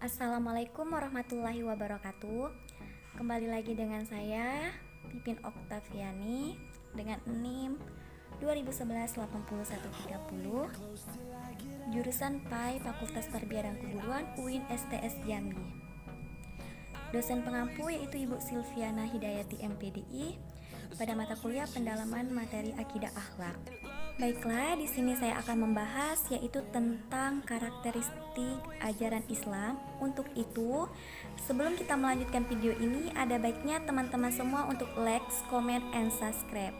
Assalamualaikum warahmatullahi wabarakatuh. Kembali lagi dengan saya Pipin Oktaviani dengan NIM 2011-8130, jurusan PAI Fakultas Tarbiyah dan Keguruan UIN STS Jambi. Dosen pengampu yaitu Ibu Silviana Hidayati MPDI pada mata kuliah pendalaman materi akidah akhlak. Baiklah, di sini saya akan membahas yaitu tentang karakteristik ajaran Islam. Untuk itu, sebelum kita melanjutkan video ini, ada baiknya teman-teman semua untuk like, comment, and subscribe.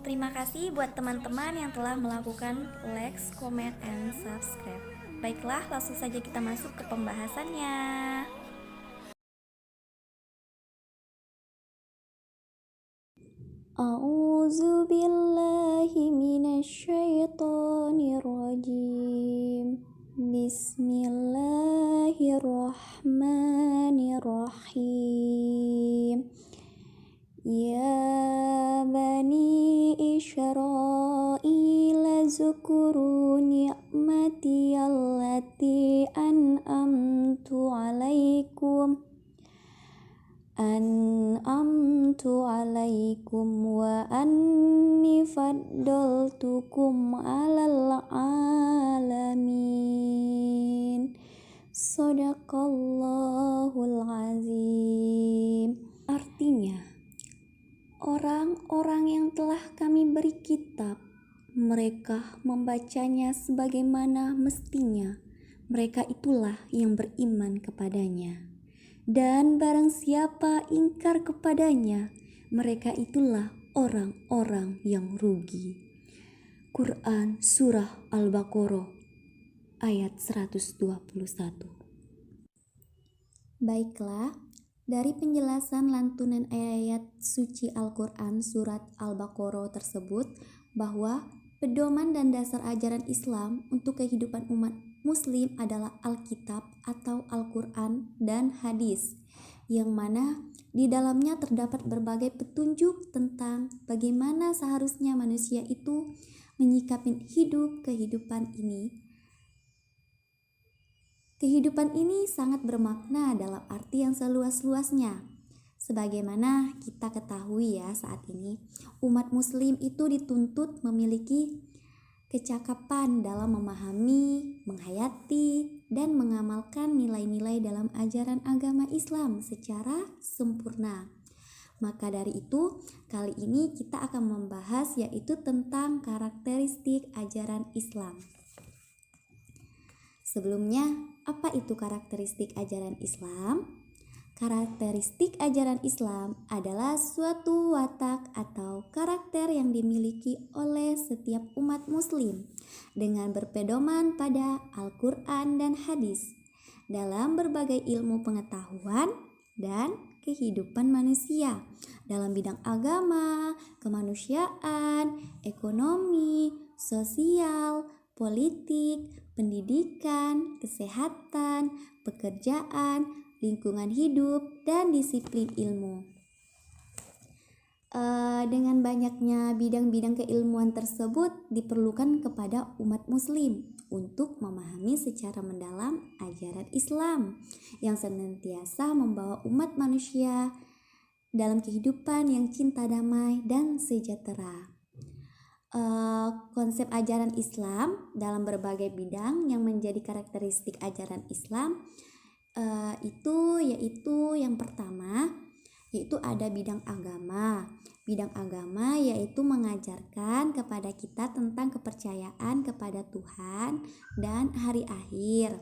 Terima kasih buat teman-teman yang telah melakukan like, comment, and subscribe. Baiklah, langsung saja kita masuk ke pembahasannya. A'udzu billahi minasyaitonir rajim. Bismillahirrahmanirrahim. Ya bani Israil zukuru ni'mati allati an'amtu alaikum wa anni faddaltukum alal alamin. Shadaqallahul azim. Artinya, orang-orang yang telah kami beri kitab, mereka membacanya sebagaimana mestinya. Mereka itulah yang beriman kepadanya. Dan barang siapa ingkar kepadanya, mereka itulah orang-orang yang rugi. Quran Surah Al-Baqarah ayat 121. Baiklah, dari penjelasan lantunan ayat suci Al-Quran Surat Al-Baqarah tersebut, bahwa pedoman dan dasar ajaran Islam untuk kehidupan umat Muslim adalah Alkitab atau Al-Quran dan hadis, yang mana di dalamnya terdapat berbagai petunjuk tentang bagaimana seharusnya manusia itu menyikapi kehidupan ini. Kehidupan ini sangat bermakna dalam arti yang seluas-luasnya. Sebagaimana kita ketahui ya, saat ini umat Muslim itu dituntut memiliki kecakapan dalam memahami, menghayati, dan mengamalkan nilai-nilai dalam ajaran agama Islam secara sempurna. Maka dari itu, kali ini kita akan membahas yaitu tentang karakteristik ajaran Islam. Sebelumnya, apa itu karakteristik ajaran Islam? Karakteristik ajaran Islam adalah suatu watak atau karakter yang dimiliki oleh setiap umat Muslim dengan berpedoman pada Al-Quran dan hadis dalam berbagai ilmu pengetahuan dan kehidupan manusia dalam bidang agama, kemanusiaan, ekonomi, sosial, politik, pendidikan, kesehatan, pekerjaan, lingkungan hidup, dan disiplin ilmu. Dengan banyaknya bidang-bidang keilmuan tersebut diperlukan kepada umat Muslim untuk memahami secara mendalam ajaran Islam yang senantiasa membawa umat manusia dalam kehidupan yang cinta damai dan sejahtera. Konsep ajaran Islam dalam berbagai bidang yang menjadi karakteristik ajaran Islam yaitu yang pertama yaitu ada bidang agama. Bidang agama yaitu mengajarkan kepada kita tentang kepercayaan kepada Tuhan dan hari akhir.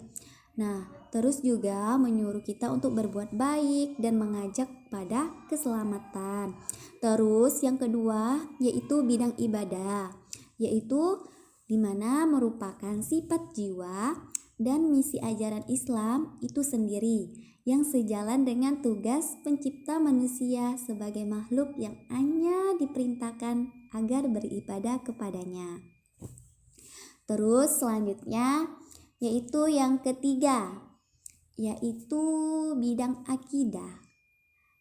Nah, terus juga menyuruh kita untuk berbuat baik dan mengajak pada keselamatan. Terus yang kedua yaitu bidang ibadah, yaitu di mana merupakan sifat jiwa dan misi ajaran Islam itu sendiri yang sejalan dengan tugas pencipta manusia sebagai makhluk yang hanya diperintahkan agar beribadah kepadanya. Terus selanjutnya yaitu yang ketiga, yaitu bidang akidah,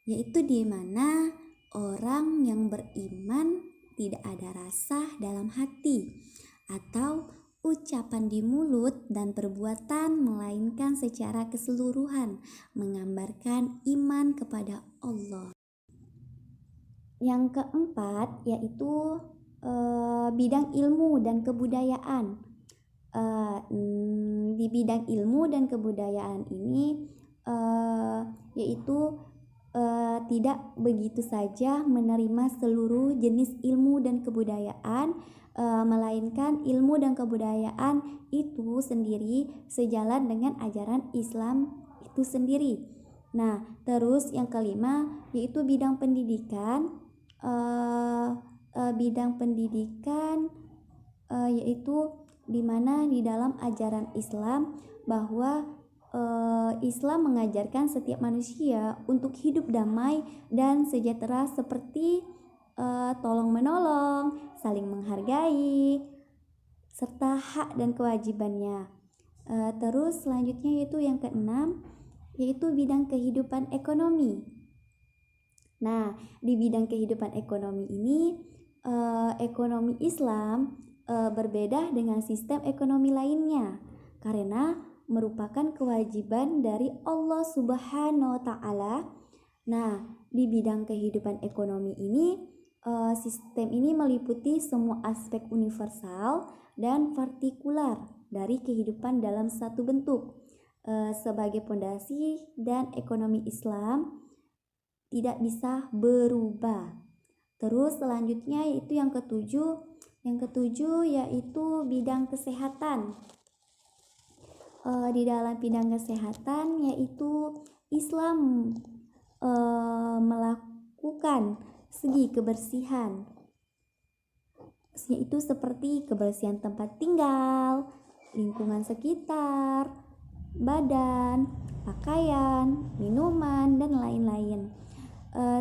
yaitu di mana orang yang beriman tidak ada rasa dalam hati atau ucapan di mulut dan perbuatan, melainkan secara keseluruhan, menggambarkan iman kepada Allah. Yang keempat yaitu bidang ilmu dan kebudayaan. Di bidang ilmu dan kebudayaan ini yaitu tidak begitu saja menerima seluruh jenis ilmu dan kebudayaan, melainkan ilmu dan kebudayaan itu sendiri sejalan dengan ajaran Islam itu sendiri. Nah, terus yang kelima yaitu bidang pendidikan. Bidang pendidikan yaitu di mana di dalam ajaran Islam bahwa Islam mengajarkan setiap manusia untuk hidup damai dan sejahtera seperti tolong menolong, saling menghargai, serta hak dan kewajibannya. Terus selanjutnya yaitu yang keenam yaitu bidang kehidupan ekonomi. Nah, di bidang kehidupan ekonomi ini ekonomi Islam berbeda dengan sistem ekonomi lainnya karena merupakan kewajiban dari Allah Subhanahu wa Ta'ala. Nah, di bidang kehidupan ekonomi ini sistem ini meliputi semua aspek universal dan partikular dari kehidupan dalam satu bentuk. Sebagai pondasi dan ekonomi Islam tidak bisa berubah. Terus selanjutnya yaitu yang ketujuh. Yang ketujuh yaitu bidang kesehatan. Di dalam bidang kesehatan yaitu Islam melakukan segi kebersihan, yaitu seperti kebersihan tempat tinggal, lingkungan sekitar, badan, pakaian, minuman, dan lain-lain.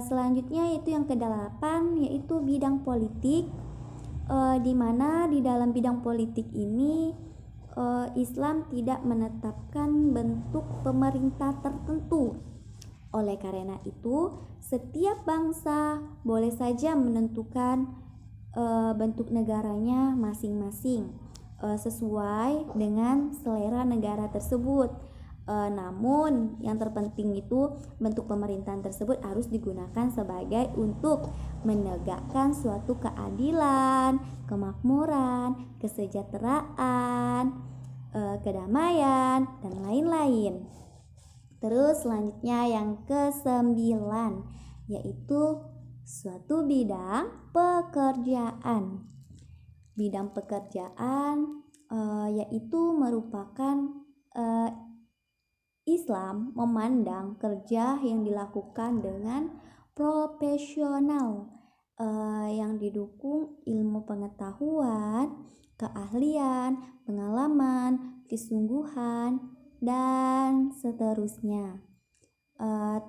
Selanjutnya yaitu yang kedelapan yaitu bidang politik, di mana di dalam bidang politik ini Islam tidak menetapkan bentuk pemerintah tertentu. Oleh karena itu, setiap bangsa boleh saja menentukan bentuk negaranya masing-masing sesuai dengan selera negara tersebut. Namun yang terpenting itu bentuk pemerintahan tersebut harus digunakan sebagai untuk menegakkan suatu keadilan, kemakmuran, kesejahteraan, kedamaian, dan lain-lain. Terus selanjutnya yang ke-9 yaitu suatu bidang pekerjaan. Bidang pekerjaan yaitu merupakan Islam memandang kerja yang dilakukan dengan profesional yang didukung ilmu pengetahuan, keahlian, pengalaman, kesungguhan, dan seterusnya.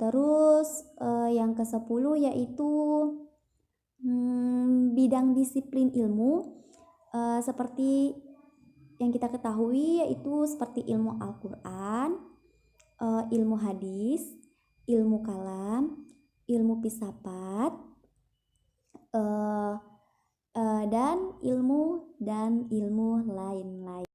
Terus yang ke-10 yaitu bidang disiplin ilmu seperti yang kita ketahui yaitu seperti ilmu Al-Quran, ilmu hadis, ilmu kalam, ilmu filsafat, dan ilmu lain-lain.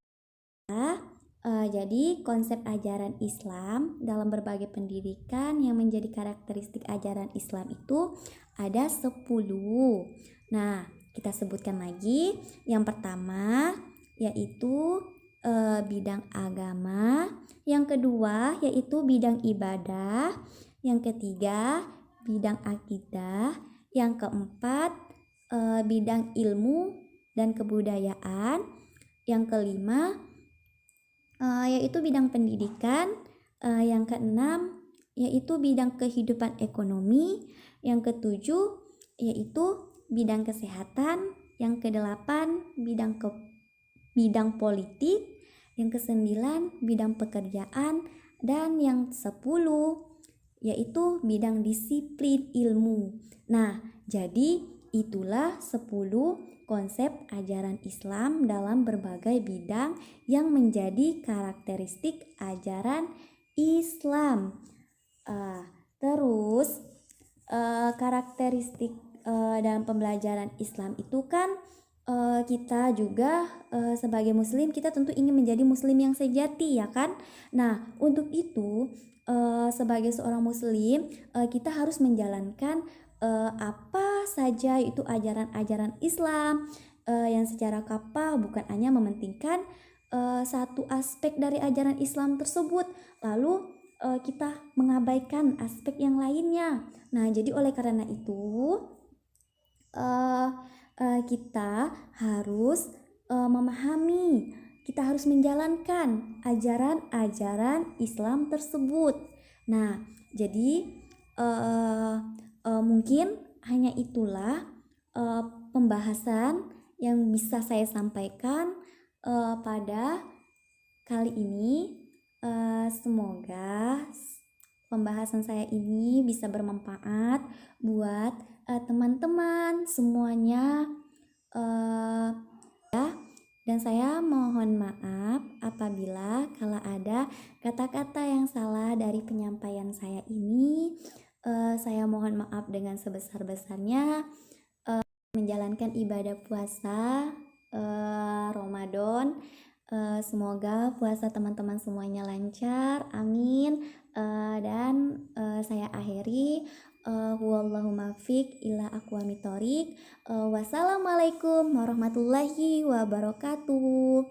Jadi konsep ajaran Islam dalam berbagai pendidikan yang menjadi karakteristik ajaran Islam itu ada 10. Nah, kita sebutkan lagi. Yang pertama yaitu bidang agama, yang kedua yaitu bidang ibadah, yang ketiga bidang akidah, yang keempat bidang ilmu dan kebudayaan, yang kelima yaitu bidang pendidikan, yang keenam yaitu bidang kehidupan ekonomi, yang ketujuh yaitu bidang kesehatan, yang kedelapan bidang politik, yang ke-9 bidang pekerjaan, dan yang 10 yaitu bidang disiplin ilmu. Nah, jadi itulah 10 konsep ajaran Islam dalam berbagai bidang yang menjadi karakteristik ajaran Islam. Terus karakteristik dalam pembelajaran Islam itu kan kita juga sebagai muslim kita tentu ingin menjadi muslim yang sejati, ya kan? Nah, untuk itu sebagai seorang muslim kita harus menjalankan apa saja itu ajaran-ajaran Islam yang secara kapal, bukan hanya mementingkan satu aspek dari ajaran Islam tersebut lalu kita mengabaikan aspek yang lainnya. Nah, jadi oleh karena itu kita harus memahami, kita harus menjalankan ajaran-ajaran Islam tersebut. Nah, jadi mungkin hanya itulah pembahasan yang bisa saya sampaikan pada kali ini. Semoga pembahasan saya ini bisa bermanfaat buat teman-teman semuanya, dan saya mohon maaf apabila kalau ada kata-kata yang salah dari penyampaian saya ini. Saya mohon maaf dengan sebesar-besarnya menjalankan ibadah puasa Ramadan. Semoga puasa teman-teman semuanya lancar, amin. Dan saya akhiri, wallahu muwaffiq ila aqwamit thoriq. Wassalamualaikum warahmatullahi wabarakatuh.